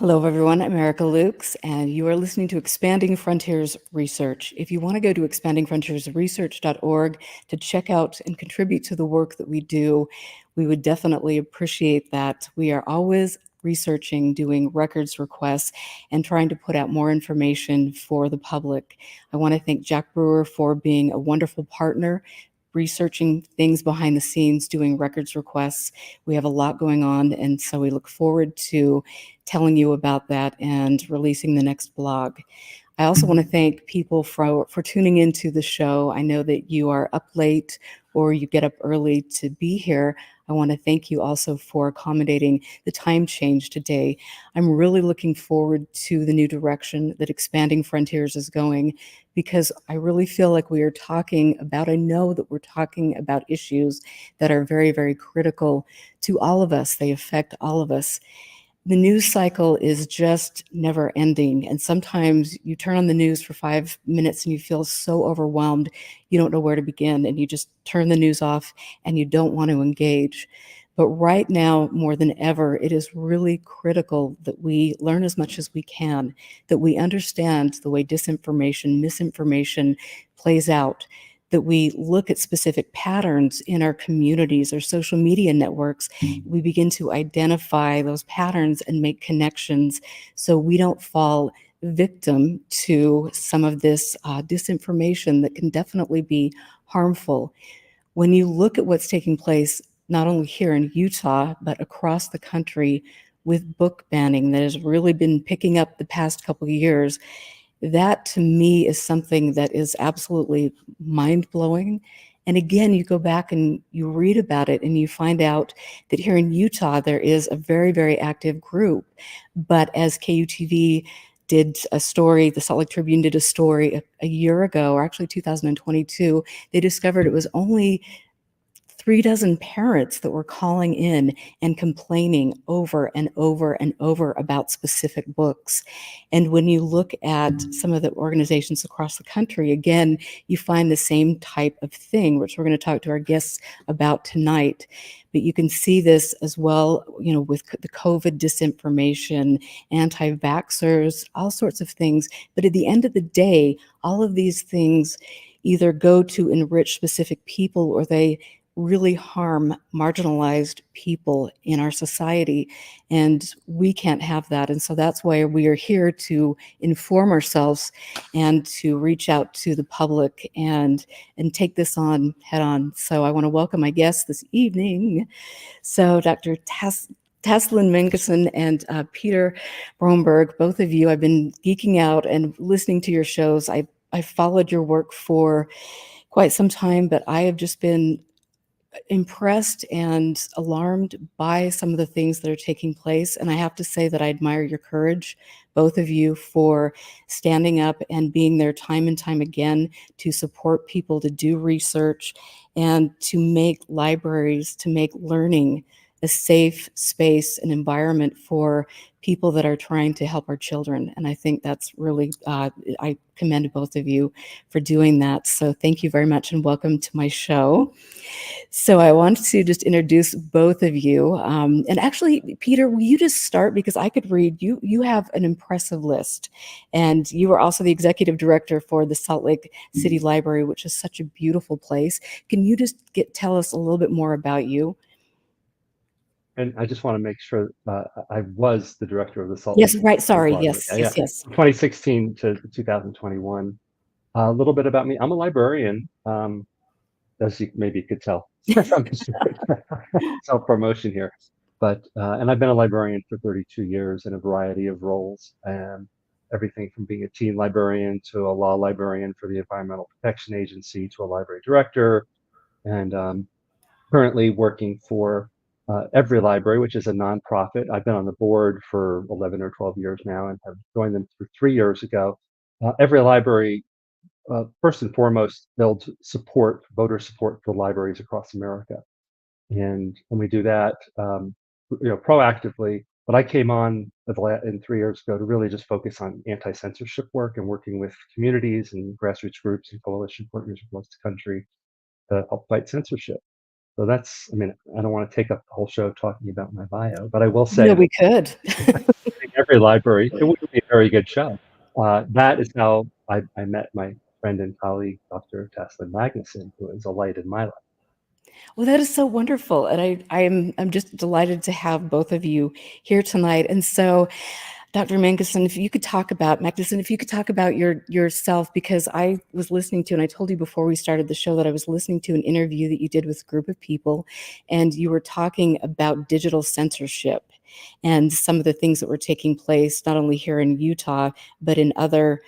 Hello, everyone. I'm Erica Lukes, and you are listening to Expanding Frontiers Research. If you want to go to expandingfrontiersresearch.org to check out and contribute to the work that we do, we would definitely appreciate that. We are always researching, doing records requests, and trying to put out more information for the public. I want to thank Jack Brewer for being a wonderful partner, researching things behind the scenes, doing records requests. We have a lot going on, and so we look forward to telling you about that and releasing the next blog. I also want to thank people for tuning into the show. I know that you are up late or you get up early to be here. I want to thank you also for accommodating the time change today. I'm really looking forward to the new direction that Expanding Frontiers is going, because I really feel like we are talking about, I know that we're talking about issues that are very, very critical to all of us. They affect all of us. The news cycle is just never ending. And sometimes you turn on the news for 5 minutes and you feel so overwhelmed, you don't know where to begin, and you just turn the news off and you don't want to engage. But right now, more than ever, it is really critical that we learn as much as we can, that we understand the way disinformation, misinformation plays out, that we look at specific patterns in our communities or social media networks. We begin to identify those patterns and make connections so we don't fall victim to some of this disinformation that can definitely be harmful. When you look at what's taking place, not only here in Utah, but across the country with book banning that has really been picking up the past couple of years, that to me is something that is absolutely mind-blowing. And again, you go back and you read about it and you find out that here in Utah, there is a very, very active group. But as KUTV did a story, the Salt Lake Tribune did a story a year ago, or actually 2022, they discovered it was only 36 parents that were calling in and complaining over and over and over about specific books. And when you look at some of the organizations across the country, again, you find the same type of thing, which we're going to talk to our guests about tonight. But you can see this as well, with the COVID disinformation, anti-vaxxers, all sorts of things. But at the end of the day, all of these things either go to enrich specific people or they really harm marginalized people in our society, and we can't have that. And so that's why we are here to inform ourselves and to reach out to the public and take this on head on. So I want to welcome my guests this evening. So Dr. Tasslyn Magnusson and Peter Bromberg, both of you, I've been geeking out and listening to your shows. I followed your work for quite some time, but I have just been impressed and alarmed by some of the things that are taking place. And I have to say that I admire your courage, both of you, for standing up and being there time and time again to support people, to do research, and to make libraries, to make learning a safe space and environment for people that are trying to help our children. And I think that's really, I commend both of you for doing that. So thank you very much and welcome to my show. So I want to just introduce both of you. And actually, Peter, will you just start? Because I could read, you have an impressive list. And you are also the executive director for the Salt Lake City Library, which is such a beautiful place. Can you just tell us a little bit more about you? And I just want to make sure I was the director of the Salt Yes, Lake right. Sorry. Library. Yes. 2016 to 2021. A little bit about me. I'm a librarian, as you maybe could tell. Self-promotion here. And I've been a librarian for 32 years in a variety of roles, everything from being a teen librarian to a law librarian for the Environmental Protection Agency to a library director, and currently working for EveryLibrary, which is a nonprofit. I've been on the board for 11 or 12 years now and have joined them for 3 years ago. EveryLibrary, first and foremost, builds voter support for libraries across America. And we do that proactively. But I came on in 3 years ago to really just focus on anti-censorship work and working with communities and grassroots groups and coalition partners across the country to help fight censorship. So I don't want to take up the whole show talking about my bio, but I will say No, we could. every library, it wouldn't be a very good show. That is how I met my friend and colleague, Dr. Tasslyn Magnusson, who is a light in my life. Well, that is so wonderful, and I'm just delighted to have both of you here tonight. And so, Dr. Magnuson, if you could talk about yourself, because I was listening to, and I told you before we started the show that I was listening to an interview that you did with a group of people, and you were talking about digital censorship and some of the things that were taking place, not only here in Utah, but in other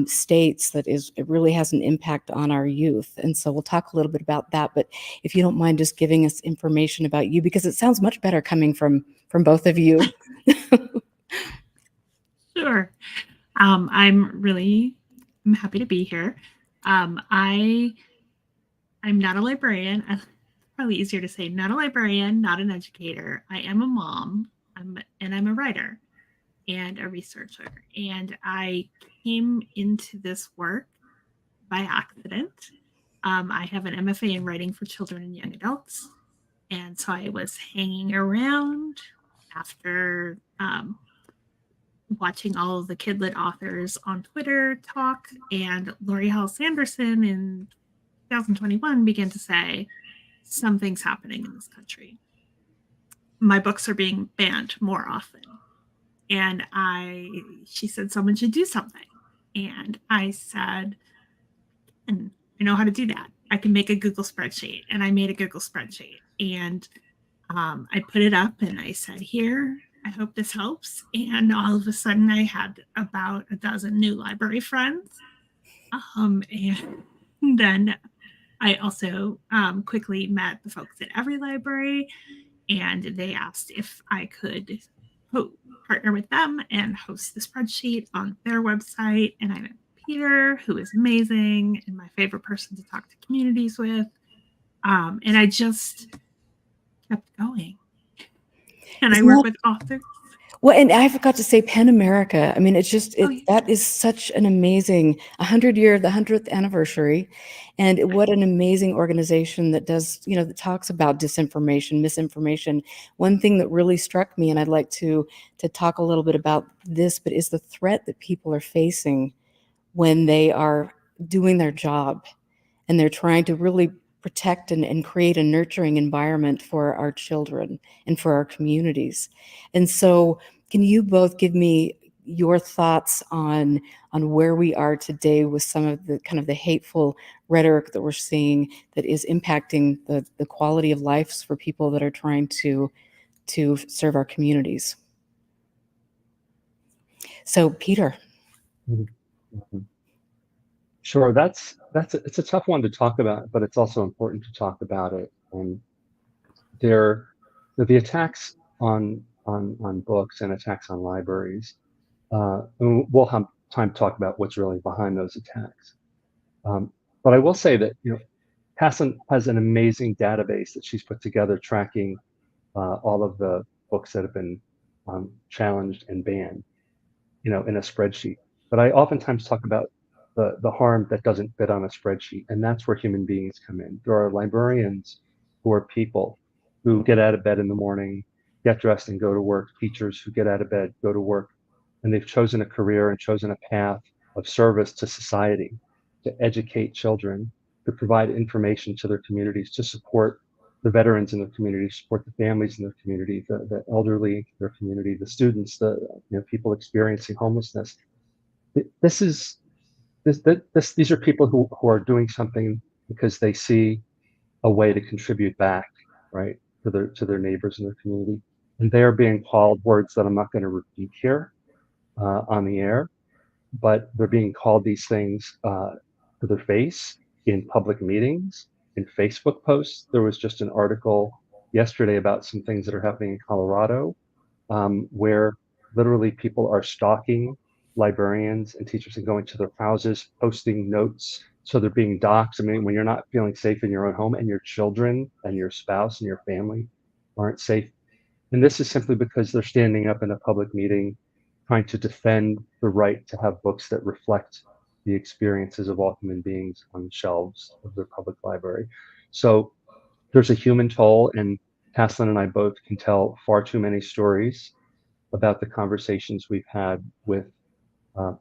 states it really has an impact on our youth. And so we'll talk a little bit about that. But if you don't mind just giving us information about you, because it sounds much better coming from both of you. Sure. I'm happy to be here. I'm not a librarian. Probably easier to say not a librarian, not an educator. I am a mom. I'm a writer and a researcher. And I came into this work by accident. I have an MFA in writing for children and young adults. And so I was hanging around after watching all of the kidlit authors on Twitter talk, and Lori Hall Sanderson in 2021 began to say, something's happening in this country. My books are being banned more often. And she said someone should do something. And I said, and I know how to do that. I can make a Google spreadsheet. And I made a Google spreadsheet. And I put it up and I said, here, I hope this helps. And all of a sudden I had about a dozen new library friends. And then I also quickly met the folks at EveryLibrary, and they asked if I could partner with them and host the spreadsheet on their website. And I met Peter, who is amazing and my favorite person to talk to communities with. And I just kept going. And I work with authors. Well, and I forgot to say PEN America. I mean, that is such an amazing the 100th anniversary. And what an amazing organization that does, that talks about disinformation, misinformation. One thing that really struck me, and I'd like to talk a little bit about this, but is the threat that people are facing when they are doing their job and they're trying to really protect and create a nurturing environment for our children and for our communities. And so can you both give me your thoughts on where we are today with some of the kind of the hateful rhetoric that we're seeing that is impacting the quality of lives for people that are trying to serve our communities? So Peter. Mm-hmm. Sure, it's a tough one to talk about, but it's also important to talk about it. And the attacks on books and attacks on libraries. And we'll have time to talk about what's really behind those attacks. But I will say that Tasslyn has an amazing database that she's put together tracking all of the books that have been challenged and banned, in a spreadsheet. But I oftentimes talk about the harm that doesn't fit on a spreadsheet, and that's where human beings come in. There are librarians who are people who get out of bed in the morning, get dressed and go to work, teachers who get out of bed, go to work, and they've chosen a career and chosen a path of service to society, to educate children, to provide information to their communities, to support the veterans in their community, support the families in their community, the elderly in their community, the students, the people experiencing homelessness. These are people who are doing something because they see a way to contribute back, right, to their neighbors in their community, and they are being called words that I'm not going to repeat here on the air, but they're being called these things to their face in public meetings, in Facebook posts. There was just an article yesterday about some things that are happening in Colorado, where literally people are stalking librarians and teachers and going to their houses, posting notes. So they're being doxxed. I mean, when you're not feeling safe in your own home and your children and your spouse and your family aren't safe. And this is simply because they're standing up in a public meeting trying to defend the right to have books that reflect the experiences of all human beings on the shelves of their public library. So there's a human toll, and Tasslyn and I both can tell far too many stories about the conversations we've had with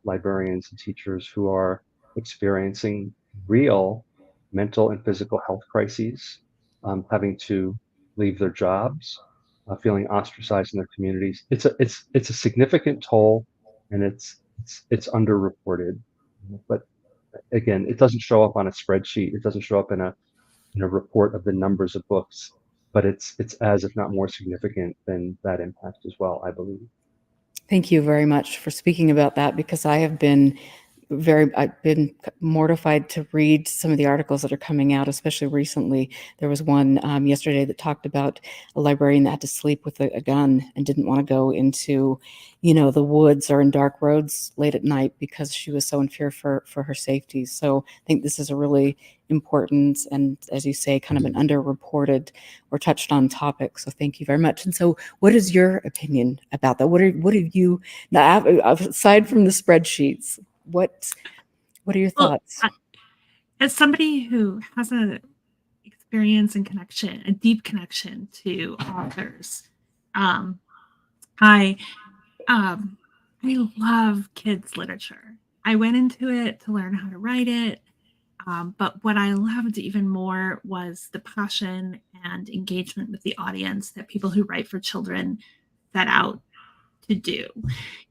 librarians and teachers who are experiencing real mental and physical health crises, having to leave their jobs, feeling ostracized in their communities. It's a significant toll, and it's underreported. But again, it doesn't show up on a spreadsheet. It doesn't show up in a report of the numbers of books. But it's as if not more significant than that impact as well, I believe. Thank you very much for speaking about that, because I've been mortified to read some of the articles that are coming out, especially recently. There was one yesterday that talked about a librarian that had to sleep with a gun and didn't want to go into, the woods or in dark roads late at night because she was so in fear for her safety. So I think this is a really important and, as you say, kind of an underreported or touched on topic. So thank you very much. And so what is your opinion about that? What have you, now, aside from the spreadsheets, what are your thoughts? Well, as somebody who has a experience and connection, a deep connection to authors, I love kids literature. I went into it to learn how to write it, but what I loved even more was the passion and engagement with the audience that people who write for children set out to do.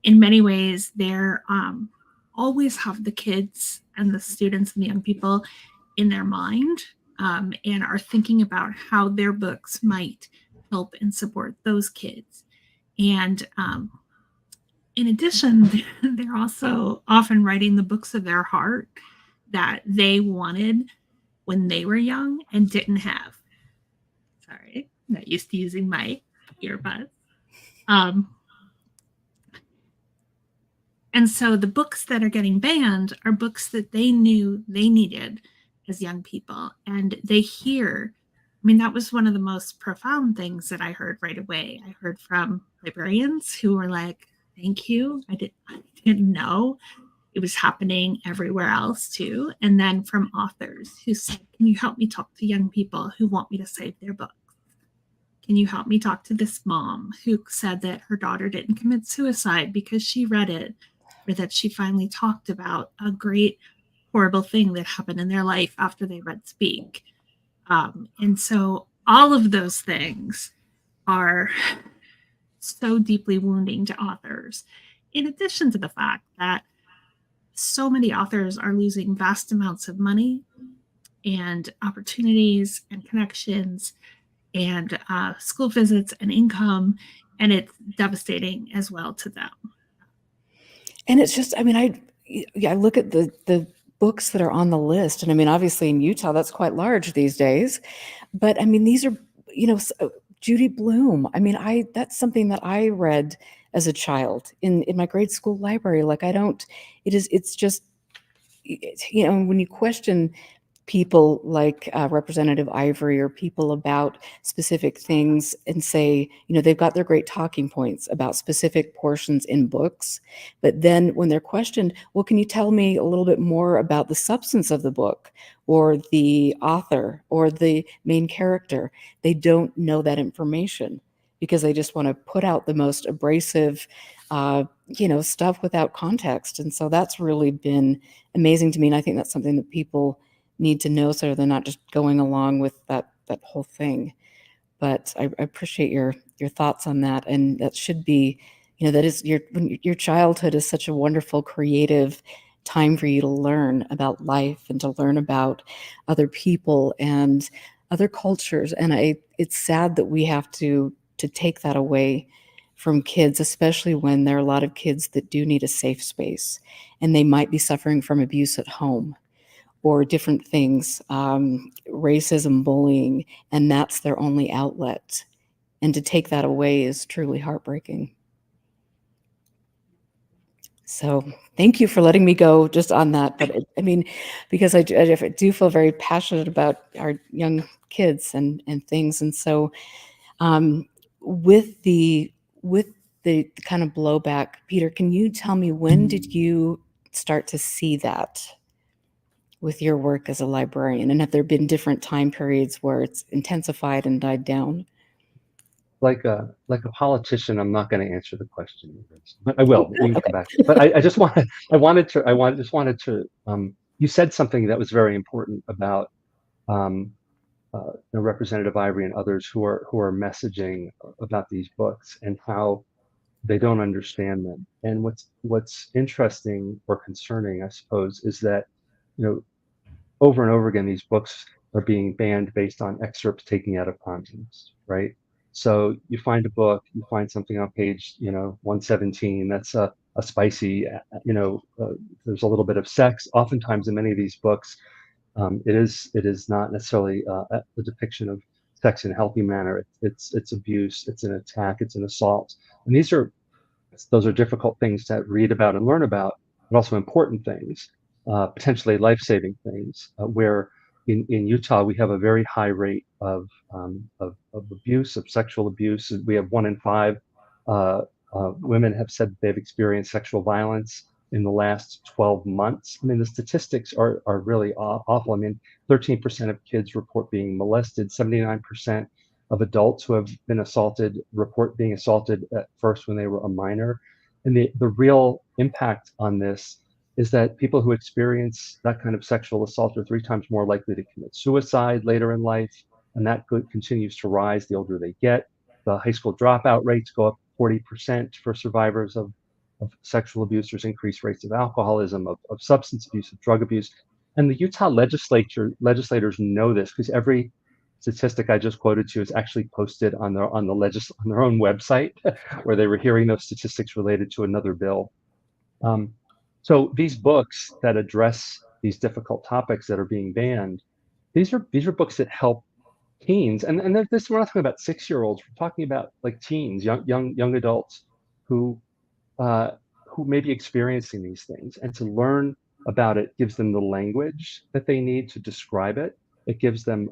In many ways, they're always have the kids and the students and the young people in their mind, and are thinking about how their books might help and support those kids. And in addition, they're also often writing the books of their heart that they wanted when they were young and didn't have. Sorry, not used to using my earbuds. And so the books that are getting banned are books that they knew they needed as young people. And they hear, that was one of the most profound things that I heard right away. I heard from librarians who were like, thank you. I didn't know it was happening everywhere else too. And then from authors who said, can you help me talk to young people who want me to save their books? Can you help me talk to this mom who said that her daughter didn't commit suicide because she read it, or that she finally talked about a great, horrible thing that happened in their life after they read Speak? And so all of those things are so deeply wounding to authors, in addition to the fact that so many authors are losing vast amounts of money and opportunities and connections and school visits and income, and it's devastating as well to them. And it's just, I look at the books that are on the list, and obviously in Utah, that's quite large these days. But these are, Judy Blume. That's something that I read as a child in my grade school library. It's just, when you question people like Representative Ivory or people about specific things and say, they've got their great talking points about specific portions in books. But then when they're questioned, well, can you tell me a little bit more about the substance of the book or the author or the main character? They don't know that information because they just want to put out the most abrasive, stuff without context. And so that's really been amazing to me. And I think that's something that people need to know, so they're not just going along with that whole thing. But I appreciate your thoughts on that. And that should be, that is your childhood is such a wonderful, creative time for you to learn about life and to learn about other people and other cultures. And it's sad that we have to take that away from kids, especially when there are a lot of kids that do need a safe space and they might be suffering from abuse at home or different things, racism, bullying, and that's their only outlet. And to take that away is truly heartbreaking. So thank you for letting me go just on that. But because I do feel very passionate about our young kids and things. And so with the kind of blowback, Peter, can you tell me, when did you start to see that with your work as a librarian? And have there been different time periods where it's intensified and died down? like a politician, I'm not going to answer the question, but I will. Oh, We can good. come Okay. back. But I just wanted, just wanted to. You said something that was very important about Representative Ivory and others who are messaging about these books and how they don't understand them. And what's interesting or concerning, I suppose, is that you know over and over again, these books are being banned based on excerpts taken out of context, right? So you find a book, you find something on page, 117, that's a spicy, there's a little bit of sex. Oftentimes in many of these books, it is not necessarily a depiction of sex in a healthy manner. It's abuse, it's an attack, it's an assault. And those are difficult things to read about and learn about, but also important things, potentially life-saving things. Where in Utah we have a very high rate of abuse, of sexual abuse. We have 1 in 5 uh, women have said they've experienced sexual violence in the last 12 months. I mean, the statistics are really awful. I mean, 13% of kids report being molested. 79% of adults who have been assaulted report being assaulted at first when they were a minor. And the real impact on this is that people who experience that kind of sexual assault are 3 times more likely to commit suicide later in life. And that continues to rise the older they get. The high school dropout rates go up 40% for survivors of sexual abuse. There's increased rates of alcoholism, of substance abuse, of drug abuse. And the Utah legislators know this because every statistic I just quoted to you is actually posted on their on their own website, where they were hearing those statistics related to another bill. Um, so these books that address these difficult topics that are being banned, these are books that help teens, and this we're not talking about 6-year-olds. We're talking about like teens, young adults who uh, who may be experiencing these things, and to learn about it gives them the language that they need to describe it. It gives them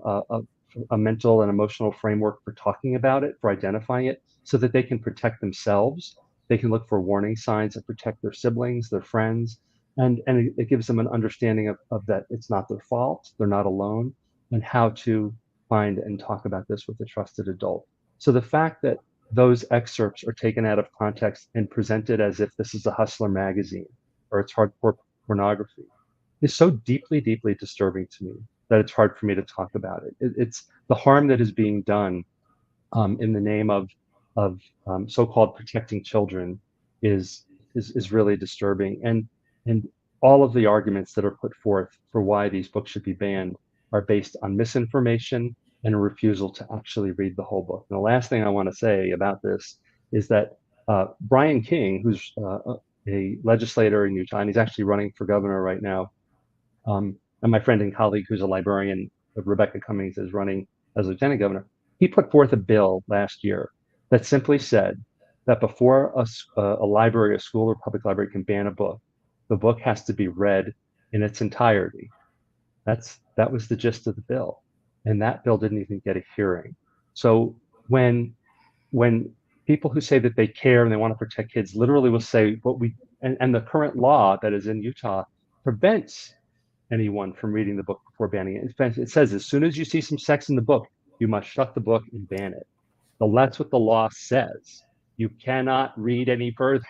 a mental and emotional framework for talking about it, for identifying it, so that they can protect themselves. They can look for warning signs that protect their siblings, their friends, and it gives them an understanding of that it's not their fault, they're not alone, and how to find and talk about this with a trusted adult. So the fact that those excerpts are taken out of context and presented as if this is a hustler magazine or it's hardcore pornography is so deeply, deeply disturbing to me that it's hard for me to talk about it. It's the harm that is being done in the name of so-called protecting children is is really disturbing. And all of the arguments that are put forth for why these books should be banned are based on misinformation and a refusal to actually read the whole book. And the last thing I want to say about this is that Brian King, who's a legislator in Utah, and he's actually running for governor right now, and my friend and colleague, who's a librarian, Rebecca Cummings, is running as lieutenant governor. He put forth a bill last year that simply said that before a library, a school or public library can ban a book, the book has to be read in its entirety. That was the gist of the bill, and that bill didn't even get a hearing. So when people who say that they care and they want to protect kids literally will say and the current law that is in Utah prevents anyone from reading the book before banning it. It says as soon as you see some sex in the book, you must shut the book and ban it. So that's what the law says. You cannot read any further.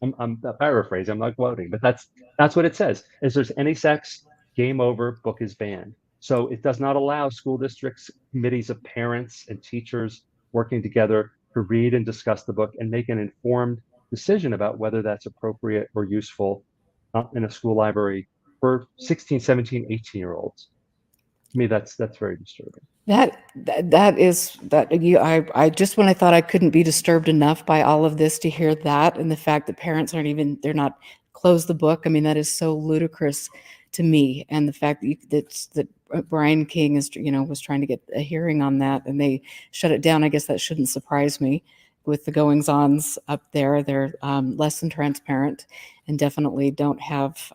I'm paraphrasing, I'm not quoting, but that's what it says. If there's any sex, game over, book is banned. So it does not allow school districts, committees of parents and teachers working together to read and discuss the book and make an informed decision about whether that's appropriate or useful in a school library for 16, 17, 18-year-olds. To me, that's very disturbing. That is that you I just when I thought I couldn't be disturbed enough by all of this to hear that, and the fact that parents they're not close the book. I mean, that is so ludicrous to me. And the fact that Brian King was trying to get a hearing on that and they shut it down. I guess that shouldn't surprise me with the goings-ons up there. They're less than transparent and definitely don't have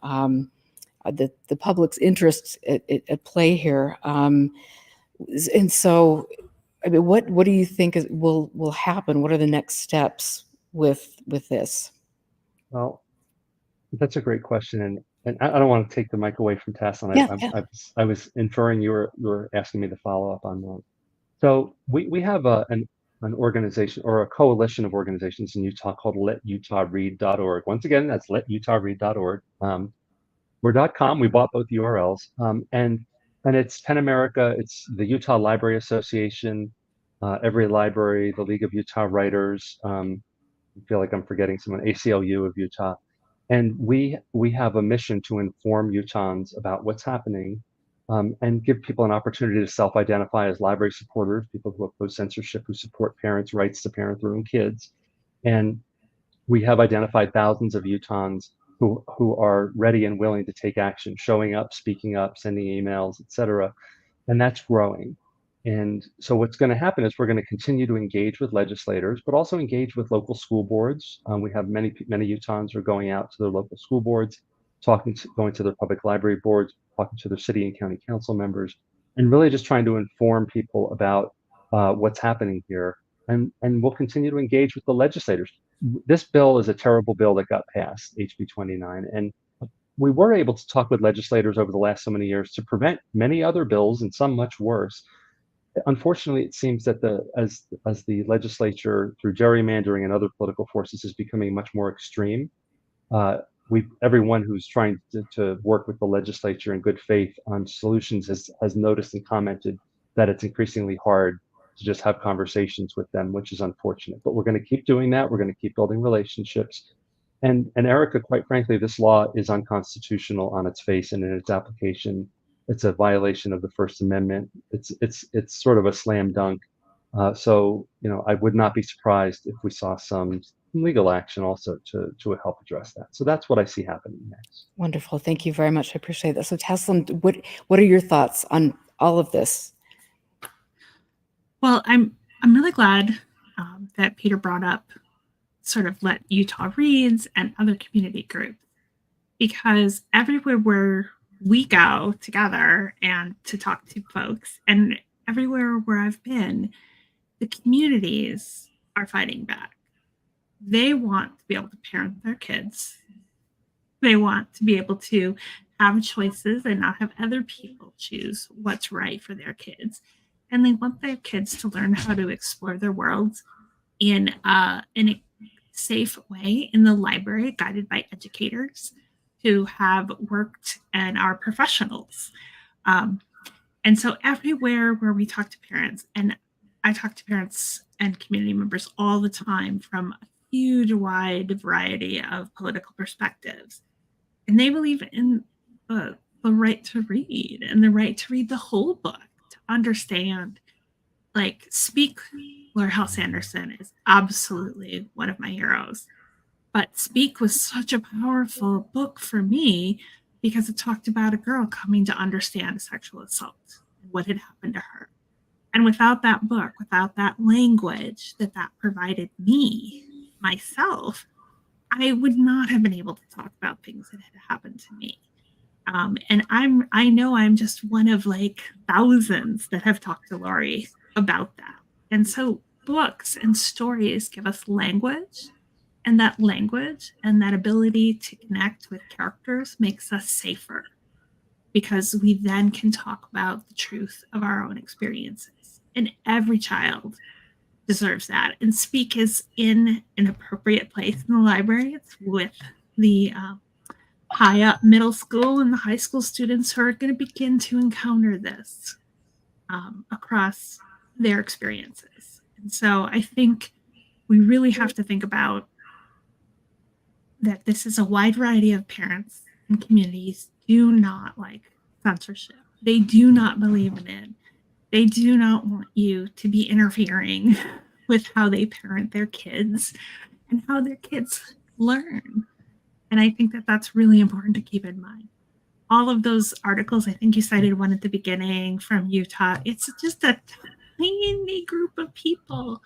the public's interests at play here. And so, I mean, what do you think will happen? What are the next steps with this? Well, that's a great question, and I don't want to take the mic away from Tasslyn. Yeah. I was inferring you were asking me to follow up on that. So we have a an organization or a coalition of organizations in Utah called letutahread.org. Once again, that's letutahread.org. We're .com. We bought both URLs, and it's PEN America. It's the Utah Library Association, EveryLibrary, the League of Utah Writers. I feel like I'm forgetting someone. ACLU of Utah, and we have a mission to inform Utahns about what's happening, and give people an opportunity to self-identify as library supporters, people who oppose censorship, who support parents' rights to parent their own kids, and we have identified thousands of Utahns who are ready and willing to take action, showing up, speaking up, sending emails, etc. And that's growing. And so what's going to happen is we're going to continue to engage with legislators, but also engage with local school boards. We have many Utahns are going out to their local school boards, going to their public library boards, talking to their city and county council members, and really just trying to inform people about what's happening here. And we'll continue to engage with the legislators. This bill is a terrible bill that got passed, HB 29, and we were able to talk with legislators over the last so many years to prevent many other bills, and some much worse. Unfortunately, it seems that as the legislature, through gerrymandering and other political forces, is becoming much more extreme. Everyone who's trying to work with the legislature in good faith on solutions has noticed and commented that it's increasingly hard to just have conversations with them, which is unfortunate. But we're going to keep doing that. We're going to keep building relationships. And Erica, quite frankly, this law is unconstitutional on its face and in its application. It's a violation of the First Amendment. It's sort of a slam dunk. So I would not be surprised if we saw some legal action also to help address that. So that's what I see happening next. Wonderful. Thank you very much. I appreciate that. So Tasslyn, what are your thoughts on all of this? Well, I'm really glad that Peter brought up sort of Let Utah Reads and other community groups, because everywhere where we go together and to talk to folks, and everywhere where I've been, the communities are fighting back. They want to be able to parent their kids. They want to be able to have choices and not have other people choose what's right for their kids. And they want their kids to learn how to explore their worlds in a safe way in the library, guided by educators who have worked and are professionals. And so everywhere where we talk to parents, and I talk to parents and community members all the time from a huge, wide variety of political perspectives, and they believe in the right to read and the right to read the whole book, to understand. Like, Speak, Lori House Anderson is absolutely one of my heroes. But Speak was such a powerful book for me because it talked about a girl coming to understand sexual assault and what had happened to her. And without that book, without that language that provided me, myself, I would not have been able to talk about things that had happened to me. And I know I'm just one of like thousands that have talked to Lori about that. And so books and stories give us language, and that language and that ability to connect with characters makes us safer, because we then can talk about the truth of our own experiences. And every child deserves that. And Speak is in an appropriate place in the library. It's with the high up middle school and the high school students who are going to begin to encounter this across their experiences. And so I think we really have to think about that this is a wide variety of parents and communities do not like censorship. They do not believe in it. They do not want you to be interfering with how they parent their kids and how their kids learn. And I think that that's really important to keep in mind. All of those articles, I think you cited one at the beginning from Utah, it's just a tiny group of people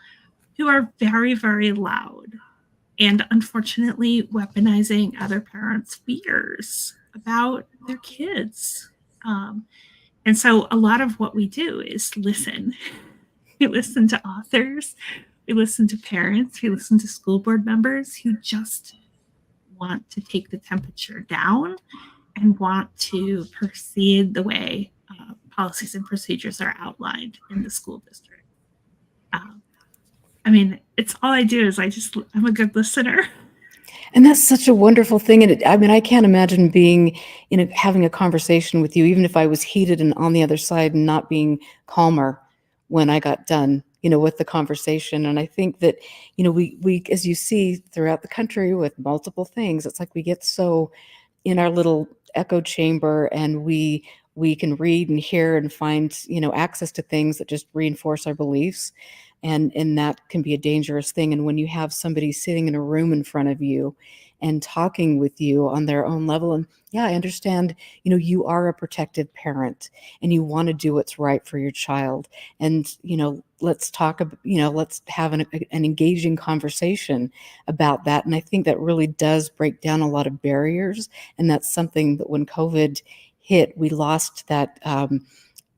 who are very, very loud and unfortunately weaponizing other parents' fears about their kids. And so a lot of what we do is listen. We listen to authors, we listen to parents, we listen to school board members who just want to take the temperature down and want to proceed the way policies and procedures are outlined in the school district. I mean, it's all I do is I'm a good listener. And that's such a wonderful thing. And I mean, I can't imagine being having a conversation with you, even if I was heated and on the other side and not being calmer when I got done, with the conversation. And I think that, we, as you see throughout the country with multiple things, it's like we get so in our little echo chamber, and we can read and hear and find access to things that just reinforce our beliefs, and that can be a dangerous thing. And when you have somebody sitting in a room in front of you and talking with you on their own level, and yeah, I understand, you are a protective parent and you want to do what's right for your child, and let's talk about, let's have an engaging conversation about that. And I think that really does break down a lot of barriers, and that's something that when COVID hit, we lost that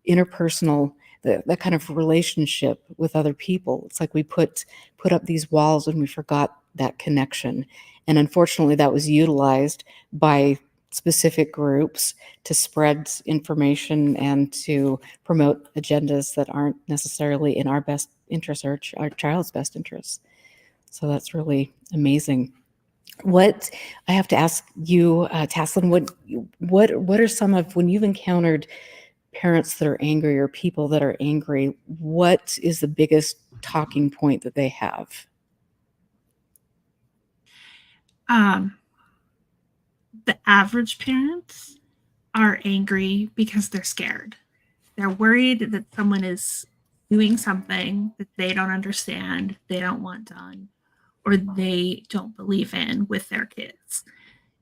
interpersonal, that kind of relationship with other people. It's like we put up these walls and we forgot that connection. And unfortunately, that was utilized by specific groups to spread information and to promote agendas that aren't necessarily in our best interest or our child's best interests. So that's really amazing. What I have to ask you, Tasslyn, what are some of, when you've encountered parents that are angry or people that are angry, what is the biggest talking point that they have? The average parents are angry because they're scared. They're worried that someone is doing something that they don't understand, they don't want done, or they don't believe in with their kids.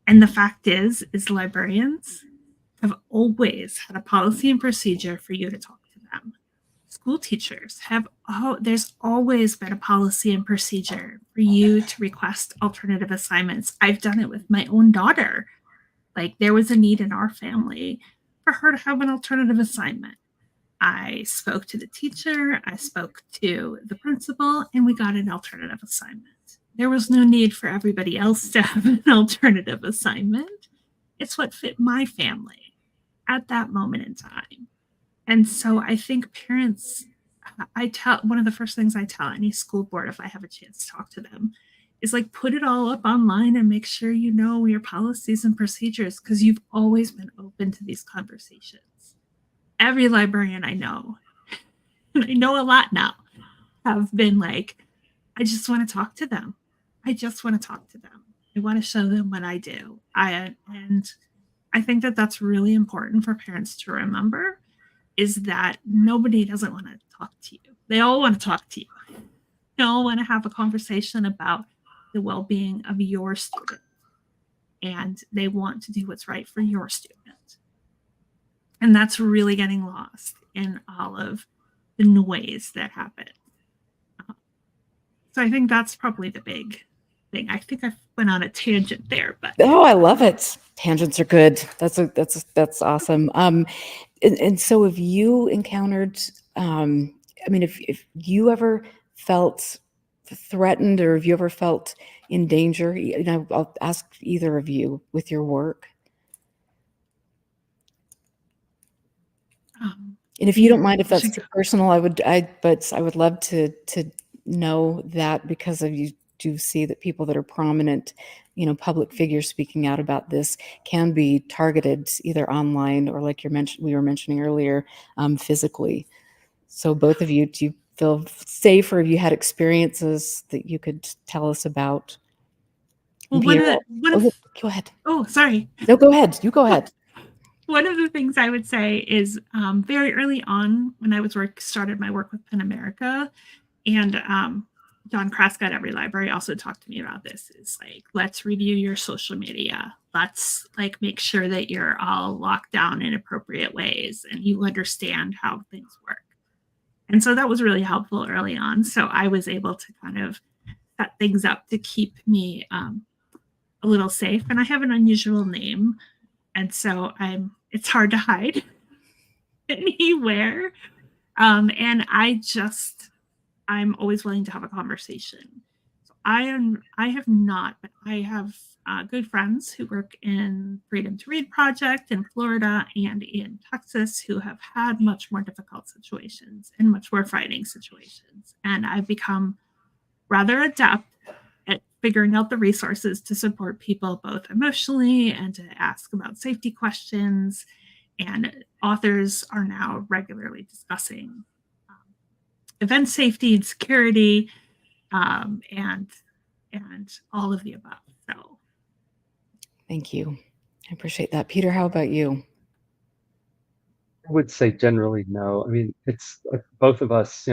And the fact is librarians have always had a policy and procedure for you to talk to them. School teachers there's always been a policy and procedure for you to request alternative assignments. I've done it with my own daughter. Like, there was a need in our family for her to have an alternative assignment. I spoke to the teacher, I spoke to the principal, and we got an alternative assignment. There was no need for everybody else to have an alternative assignment. It's what fit my family at that moment in time. And so I think parents, one of the first things I tell any school board if I have a chance to talk to them is, like, put it all up online and make sure you know your policies and procedures, because you've always been open to these conversations. Every librarian I know, and I know a lot now, have been like, I just want to talk to them. I just want to talk to them. I want to show them what I do. And I think that that's really important for parents to remember, is that nobody doesn't want to talk to you. They all want to talk to you. They all want to have a conversation about the well-being of your student, and they want to do what's right for your student. And that's really getting lost in all of the noise that happens. So I think that's probably the big thing. I think I went on a tangent there, but Oh, I love it. Tangents are good. That's awesome. And so have you encountered, I mean, if you ever felt threatened, or have you ever felt in danger? I'll ask either of you with your work. And if you don't mind, if that's too personal, I would love to know that, because of you do see that people that are prominent, public figures speaking out about this can be targeted either online or, like we were mentioning earlier, physically. So both of you, do you feel safe, or have you had experiences that you could tell us about? Well, go ahead. Oh, sorry. No, go ahead. You go ahead. One of the things I would say is, very early on when I was started my work with PEN America, and John Kraska at EveryLibrary also talked to me about this, is like, let's review your social media. Let's, like, make sure that you're all locked down in appropriate ways and you understand how things work. And so that was really helpful early on. So I was able to kind of set things up to keep me a little safe. And I have an unusual name, and so it's hard to hide anywhere. And I'm always willing to have a conversation. So I have not, but I have good friends who work in Freedom to Read Project in Florida and in Texas, who have had much more difficult situations and much more frightening situations. And I've become rather adept at figuring out the resources to support people both emotionally and to ask about safety questions. And authors are now regularly discussing event safety and security, and all of the above. So, Thank you. I appreciate that. Peter, how about you? I would say generally no. I mean, it's like both of us,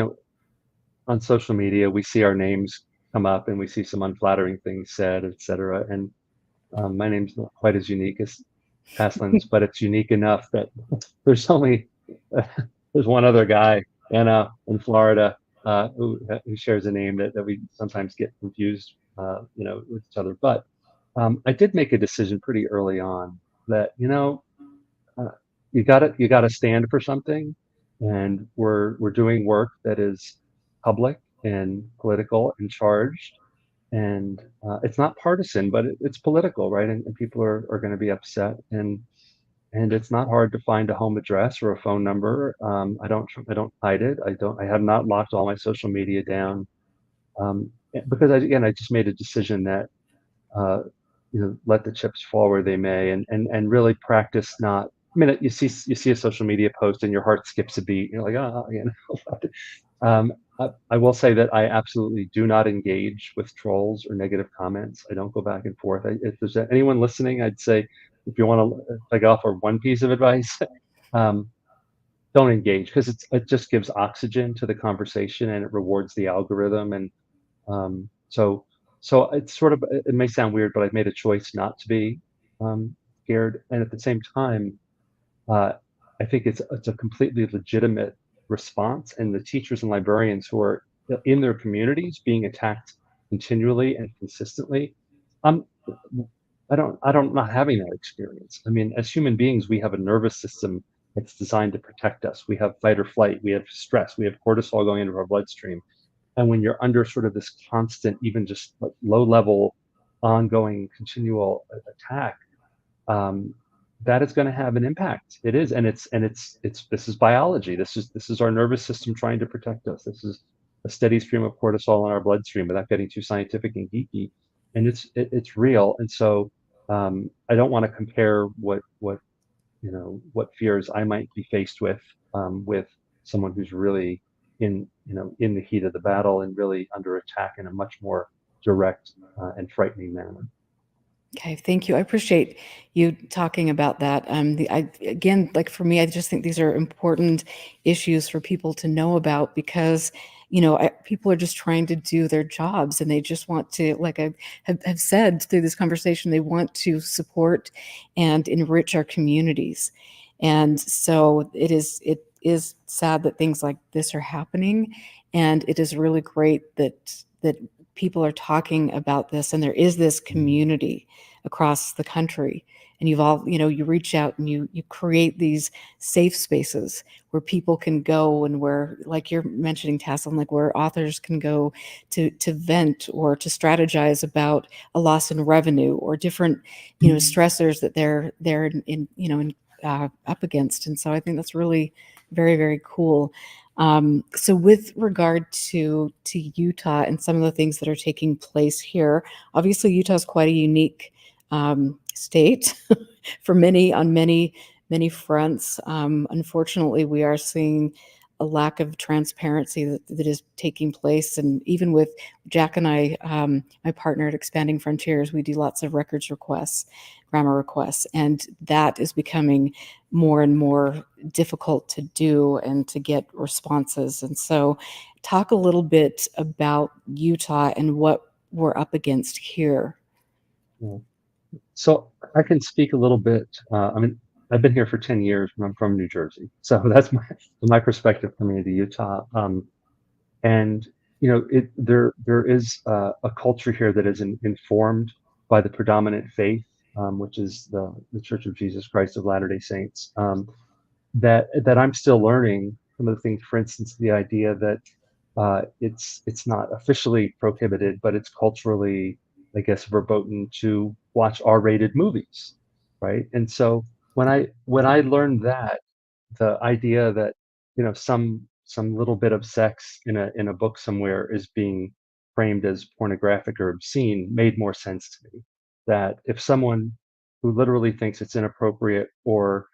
on social media, we see our names come up and we see some unflattering things said, etc. And my name's not quite as unique as Tasslyn's, but it's unique enough that there's only there's one other guy, Anna, in Florida, who shares a name that we sometimes get confused, with each other. But I did make a decision pretty early on that uh, you gotta stand for something, and we're doing work that is public and political and charged, and it's not partisan, but it's political, right? And people are going to be upset, and it's not hard to find a home address or a phone number. I don't hide it. I have not locked all my social media down, because I just made a decision that uh, let the chips fall where they may, and really practice not. I mean, you see a social media post and your heart skips a beat. You're like, um, I will say that I absolutely do not engage with trolls or negative comments. I don't go back and forth. If there's anyone listening, I'd say if you want to, if I could offer one piece of advice, um, don't engage, because it just gives oxygen to the conversation and it rewards the algorithm. And um, so, so it's sort of, it may sound weird, but I've made a choice not to be scared. And at the same time, uh, I think it's a completely legitimate response. And the teachers and librarians who are in their communities being attacked continually and consistently, um, I don't not having that experience. I mean, as human beings, we have a nervous system that's designed to protect us. We have fight or flight, we have stress, we have cortisol going into our bloodstream. And when you're under sort of this constant, even just like low level, ongoing, continual attack, um, that is going to have an impact. It is, and it's this is biology. This is our nervous system trying to protect us. This is a steady stream of cortisol in our bloodstream without getting too scientific and geeky, and it's real. And so I don't want to compare what fears I might be faced with someone who's really in the heat of the battle and really under attack in a much more direct and frightening manner. Okay, thank you. I appreciate you talking about that. Again, like for me, I just think these are important issues for people to know about because, people are just trying to do their jobs and they just want to, like I have said through this conversation, they want to support and enrich our communities. And so it is sad that things like this are happening, and it is really great that people are talking about this and there is this community across the country, and you've all you reach out and you create these safe spaces where people can go, and where, like you're mentioning, Tasslyn, like where authors can go to vent or to strategize about a loss in revenue or different stressors that they're up against. And so I think that's really very, very cool. So with regard to Utah and some of the things that are taking place here, obviously Utah is quite a unique state on many fronts. Unfortunately, we are seeing a lack of transparency that is taking place. And even with Jack and I, my partner at Expanding Frontiers, we do lots of records requests, grammar requests, and that is becoming more and more difficult to do and to get responses. And so talk a little bit about Utah and what we're up against here. Yeah. So I can speak a little bit. I mean, I've been here for 10 years and I'm from New Jersey. So that's my perspective coming into Utah. And there is a culture here that is informed by the predominant faith, which is the Church of Jesus Christ of Latter-day Saints. That I'm still learning some of the things. For instance, the idea that it's not officially prohibited, but it's culturally, I guess, verboten to watch R-rated movies, right? And so when I learned that, the idea that some little bit of sex in a book somewhere is being framed as pornographic or obscene made more sense to me. That if someone who literally thinks it's inappropriate or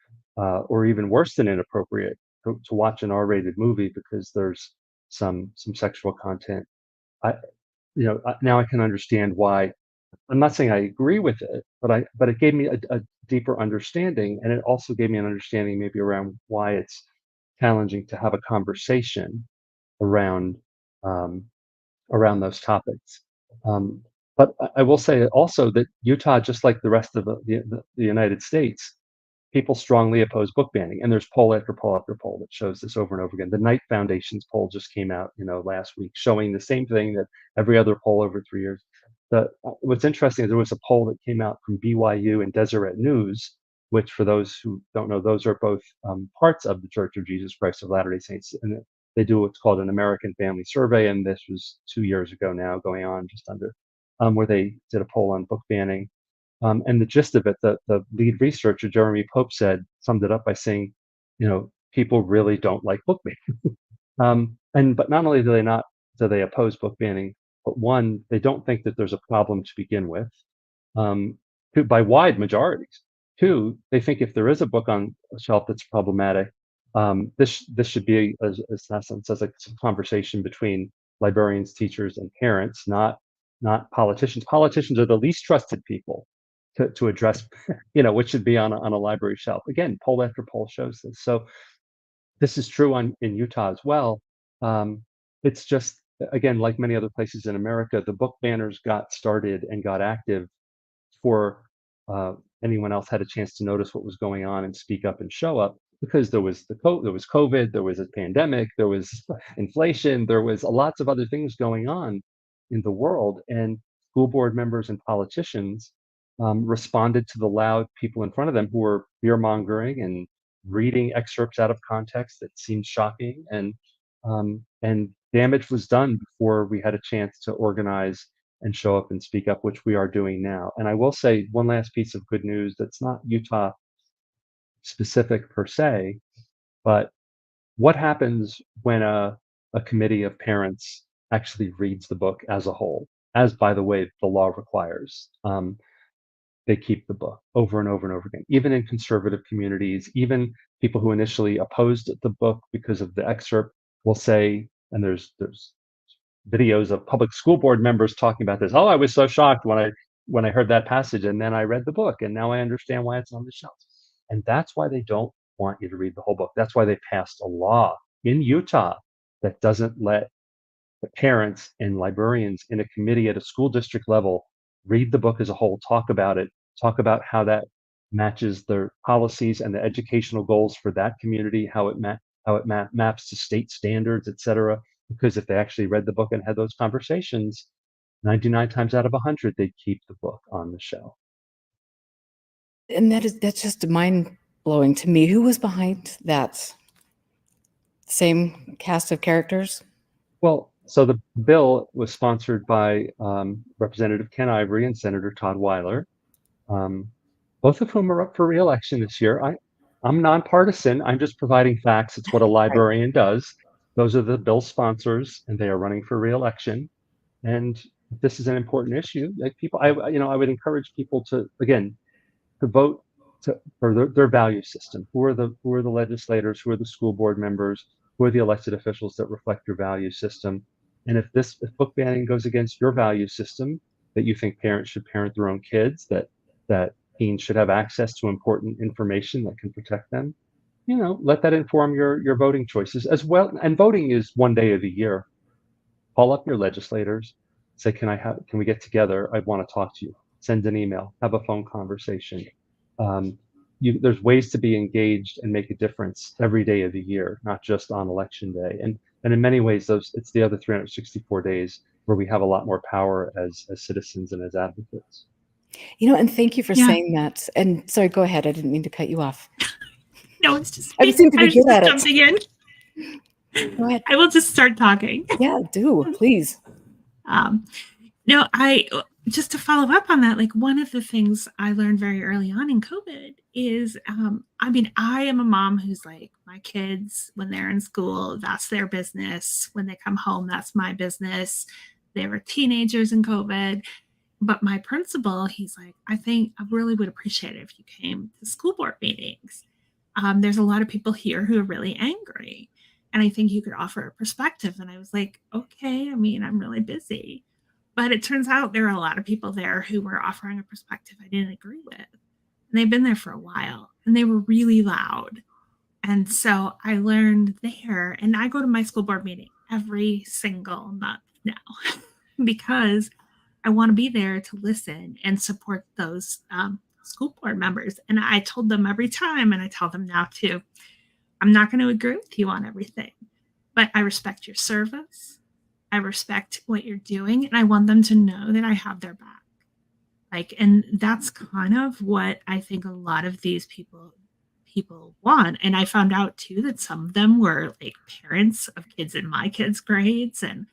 even worse than inappropriate to watch an R-rated movie because there's some sexual content, I now I can understand why. I'm not saying I agree with it, but it gave me a deeper understanding, and it also gave me an understanding maybe around why it's challenging to have a conversation around um, around those topics. Um, but I will say also that Utah, just like the rest of the United States, people strongly oppose book banning, and there's poll after poll after poll that shows this over and over again. The Knight Foundation's poll just came out, last week, showing the same thing that every other poll over 3 years. What's interesting is there was a poll that came out from BYU and Deseret News, which, for those who don't know, those are both parts of the Church of Jesus Christ of Latter-day Saints, and they do what's called an American Family Survey, and this was 2 years ago now, going on just under, where they did a poll on book banning. And the gist of it, the lead researcher, Jeremy Pope, summed it up by saying, people really don't like book banning. But not only do they oppose book banning, but one, they don't think that there's a problem to begin with, um, by wide majorities. Two, they think if there is a book on a shelf that's problematic, this should be, as Tasslyn says, like some conversation between librarians, teachers, and parents, not politicians. Politicians are the least trusted people to address, which should be on a library shelf. Again, poll after poll shows this. So this is true in Utah as well. It's just, again, like many other places in America, the book banners got started and got active before anyone else had a chance to notice what was going on and speak up and show up, because there was COVID, there was a pandemic, there was inflation, there was lots of other things going on in the world, and school board members and politicians responded to the loud people in front of them who were fear mongering and reading excerpts out of context that seemed shocking, and damage was done before we had a chance to organize and show up and speak up, which we are doing now. And I will say one last piece of good news that's not Utah specific per se, but what happens when a committee of parents actually reads the book as a whole, as, by the way, the law requires. They keep the book over and over and over again, even in conservative communities. Even people who initially opposed the book because of the excerpt will say, and there's videos of public school board members talking about this. Oh, I was so shocked when I heard that passage, and then I read the book, and now I understand why it's on the shelf. And that's why they don't want you to read the whole book. That's why they passed a law in Utah that doesn't let the parents and librarians in a committee at a school district level read the book as a whole, talk about it, talk about how that matches their policies and the educational goals for that community, how it maps to state standards, et cetera. Because if they actually read the book and had those conversations, 99 times out of 100, they'd keep the book on the shelf. And that's just mind-blowing to me. Who was behind that? Same cast of characters? Well, so the bill was sponsored by Representative Ken Ivory and Senator Todd Weiler, both of whom are up for re-election this year. I'm nonpartisan. I'm just providing facts. It's what a librarian does. Those are the bill sponsors, and they are running for re-election. And this is an important issue. Like I would encourage people to, again, to vote for their value system. Who are the legislators? Who are the school board members? Who are the elected officials that reflect your value system? And if book banning goes against your value system, that you think parents should parent their own kids, that teens should have access to important information that can protect them, let that inform your voting choices as well. And voting is one day of the year. Call up your legislators, say, can we get together? I want to talk to you. Send an email, have a phone conversation. There's ways to be engaged and make a difference every day of the year, not just on election day. And in many ways, it's the other 364 days where we have a lot more power as citizens and as advocates. And thank you for saying that. And sorry, go ahead. I didn't mean to cut you off. No, it's just I seem to be good at it. Jumping in. Go ahead. I will just start talking. Yeah, do, please. No, just to follow up on that, like one of the things I learned very early on in COVID is, I am a mom who's like, my kids, when they're in school, that's their business. When they come home, that's my business. They were teenagers in COVID. But my principal, he's like, I think I really would appreciate it if you came to school board meetings. There's a lot of people here who are really angry. And I think you could offer a perspective. And I was like, okay, I mean, I'm really busy. But it turns out there are a lot of people there who were offering a perspective I didn't agree with. And they've been there for a while and they were really loud. And so I learned there, and I go to my school board meeting every single month now because I want to be there to listen and support those school board members. And I told them every time, and I tell them now too, I'm not going to agree with you on everything, but I respect your service. I respect what you're doing, and I want them to know that I have their back. Like, and that's kind of what I think a lot of these people want. And I found out too that some of them were like parents of kids in my kids' grades, and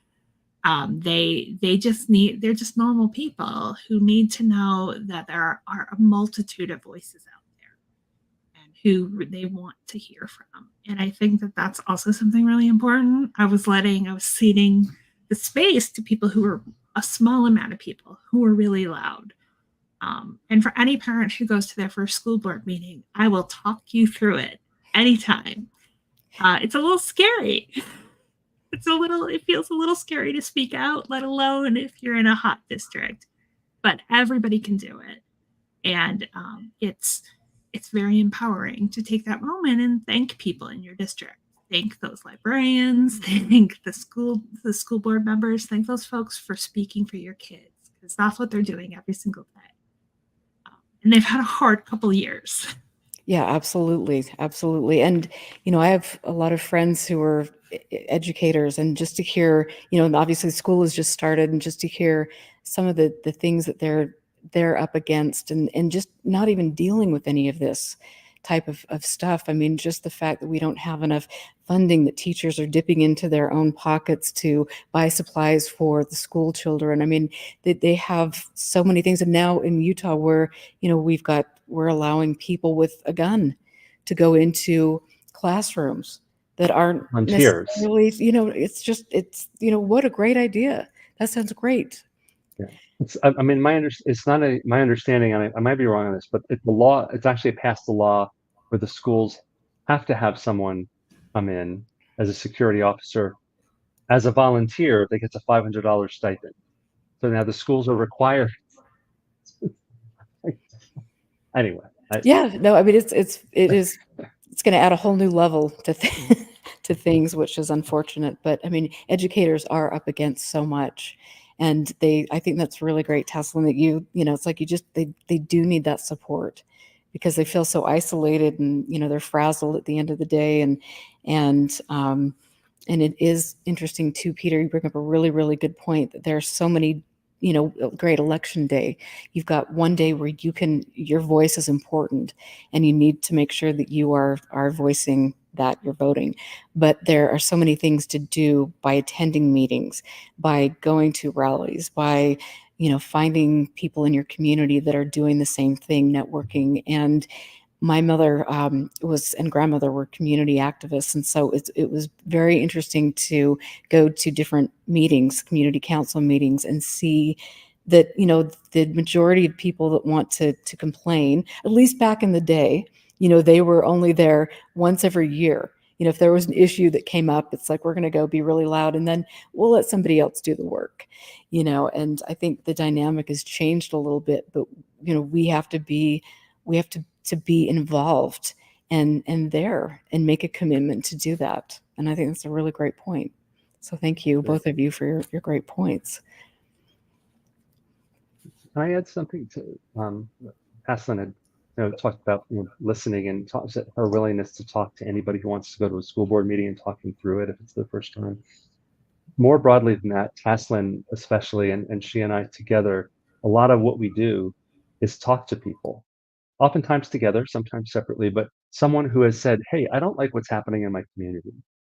they're just normal people who need to know that there are a multitude of voices out there and who they want to hear from. And I think that that's also something really important. I was ceding the space to people who were a small amount of people who were really loud. And for any parent who goes to their first school board meeting, I will talk you through it anytime. It's a little scary. It feels a little scary to speak out, let alone if you're in a hot district. But everybody can do it. And it's very empowering to take that moment and thank people in your district. Thank those librarians, thank the school board members, thank those folks for speaking for your kids, because that's what they're doing every single day. And they've had a hard couple years. Yeah, absolutely. Absolutely. And, I have a lot of friends who are educators, and just to hear, and obviously school has just started, and just to hear some of the things that they're up against, and just not even dealing with any of this type of stuff. I mean, just the fact that we don't have enough funding, that teachers are dipping into their own pockets to buy supplies for the school children. I mean, they have so many things. And now in Utah, where, we're allowing people with a gun to go into classrooms that aren't Volunteers. necessarily, what a great idea. That sounds great. Yeah. I mean, it's not my understanding, and I might be wrong on this, but the law, it's actually passed the law where the schools have to have someone come in as a security officer. As a volunteer, they get a $500 stipend. So now the schools are required. Anyway. Yeah, no, I mean, it is it's going to add a whole new level to to things, which is unfortunate. But I mean, educators are up against so much, and I think that's really great, Tasslyn, that it's like they do need that support, because they feel so isolated, and they're frazzled at the end of the day, and it is interesting too, Peter. You bring up a really, really good point, that there are so many, great election day. You've got one day where your voice is important, and you need to make sure that you are voicing that you're voting. But there are so many things to do by attending meetings, by going to rallies, by, finding people in your community that are doing the same thing, networking. And my mother and grandmother were community activists, and so it was very interesting to go to different meetings, community council meetings, and see that the majority of people that want to complain, at least back in the day, they were only there once every year. If there was an issue that came up, it's like, we're going to go be really loud, and then we'll let somebody else do the work. And I think the dynamic has changed a little bit, but we have to be involved and there, and make a commitment to do that. And I think that's a really great point. So thank you, both of you, for your great points. Can I add something to Tasslyn had talked about listening, and her willingness to talk to anybody who wants to go to a school board meeting and talking through it if it's their first time. More broadly than that, Tasslyn especially, and she and I together, a lot of what we do is talk to people, oftentimes together, sometimes separately, but someone who has said, hey, I don't like what's happening in my community